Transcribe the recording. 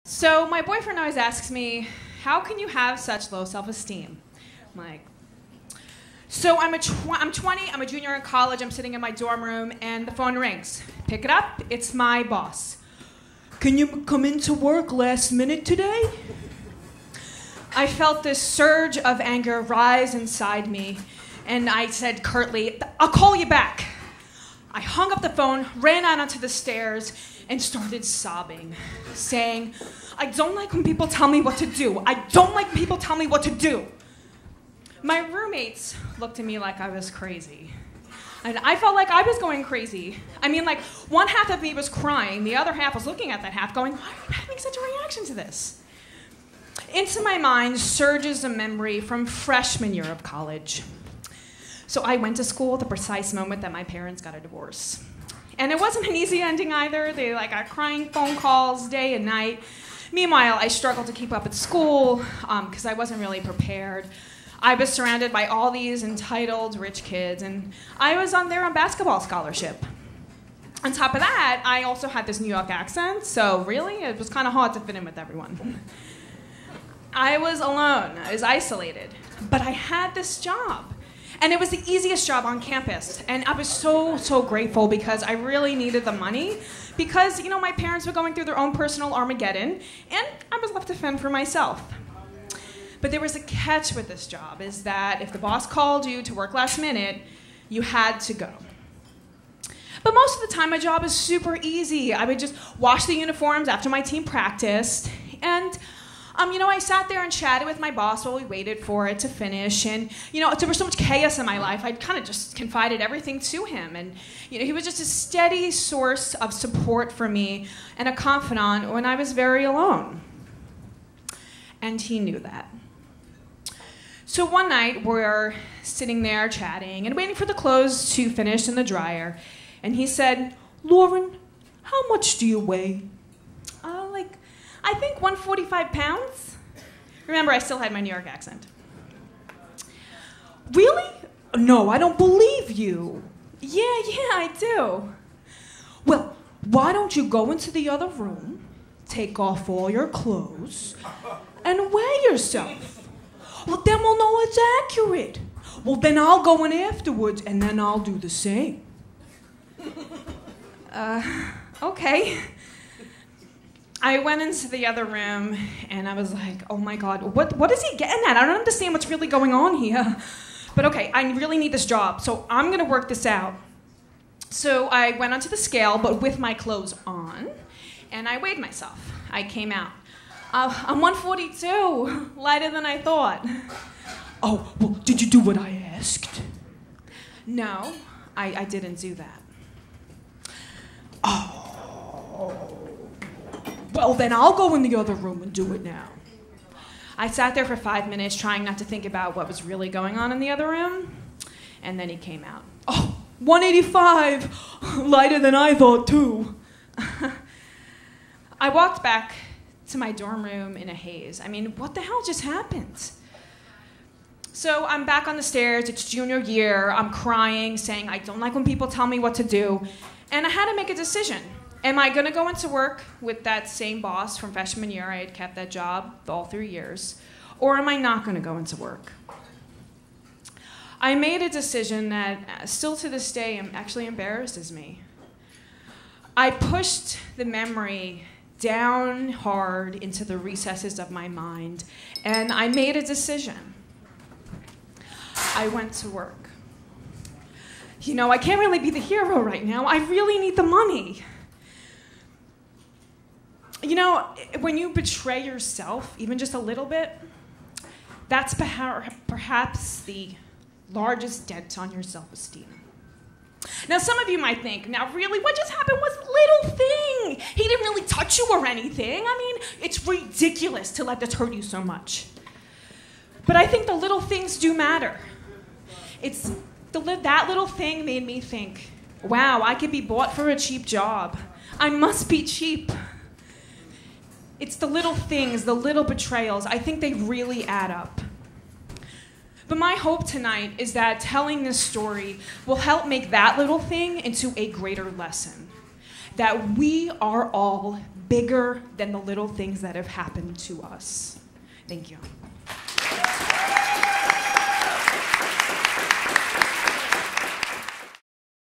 So my boyfriend always asks me, how can you have such low self-esteem? I'm like, so I'm 20, I'm a junior in college, I'm sitting in my dorm room, and the phone rings. Pick it up, it's my boss. Can you come into work last minute today? I felt this surge of anger rise inside me, and I said curtly, I'll call you back. I hung up the phone, ran out onto the stairs, and started sobbing, saying, I don't like when people tell me what to do. I don't like when people tell me what to do. My roommates looked at me like I was crazy. And I felt like I was going crazy. I mean, like, one half of me was crying, the other half was looking at that half going, why are you having such a reaction to this? Into my mind surges a memory from freshman year of college. So I went to school at the precise moment that my parents got a divorce. And it wasn't an easy ending either. They got crying phone calls day and night. Meanwhile, I struggled to keep up at school because I wasn't really prepared. I was surrounded by all these entitled rich kids, and I was on basketball scholarship. On top of that, I also had this New York accent, so really, it was kind of hard to fit in with everyone. I was alone, I was isolated, but I had this job. And it was the easiest job on campus. And I was so grateful because I really needed the money because, you know, my parents were going through their own personal Armageddon and I was left to fend for myself. But there was a catch with this job, is that if the boss called you to work last minute, you had to go. But most of the time, my job is super easy. I would just wash the uniforms after my team practiced. And you know, I sat there and chatted with my boss while we waited for it to finish. And, you know, there was so much chaos in my life, I'd kind of just confided everything to him. And, you know, he was just a steady source of support for me and a confidant when I was very alone. And he knew that. So one night, we're sitting there chatting and waiting for the clothes to finish in the dryer. And he said, Lauren, how much do you weigh? I think 145 pounds. Remember, I still had my New York accent. Really? No, I don't believe you. Yeah, I do. Well, why don't you go into the other room, take off all your clothes, and weigh yourself? Well, then we'll know it's accurate. Well, then I'll go in afterwards, and then I'll do the same. Okay. I went into the other room, and I was like, oh my God, what is he getting at? I don't understand what's really going on here. But okay, I really need this job, so I'm going to work this out. So I went onto the scale, but with my clothes on, and I weighed myself. I came out. I'm 142, lighter than I thought. Oh, well, did you do what I asked? No, I didn't do that. Oh. Well, then I'll go in the other room and do it now. I sat there for 5 minutes trying not to think about what was really going on in the other room, and then he came out. Oh, 185, lighter than I thought too. I walked back to my dorm room in a haze. I mean, what the hell just happened? So I'm back on the stairs, it's junior year, I'm crying, saying I don't like when people tell me what to do, and I had to make a decision. Am I going to go into work with that same boss from freshman year? I had kept that job all 3 years. Or am I not going to go into work? I made a decision that still to this day actually embarrasses me. I pushed the memory down hard into the recesses of my mind, and I made a decision. I went to work. You know, I can't really be the hero right now. I really need the money. You know, when you betray yourself, even just a little bit, that's perhaps the largest dent on your self-esteem. Now, some of you might think, now really, what just happened was a little thing. He didn't really touch you or anything. I mean, it's ridiculous to let this hurt you so much. But I think the little things do matter. That little thing made me think, wow, I could be bought for a cheap job. I must be cheap. It's the little things, the little betrayals. I think they really add up. But my hope tonight is that telling this story will help make that little thing into a greater lesson. that we are all bigger than the little things that have happened to us. Thank you.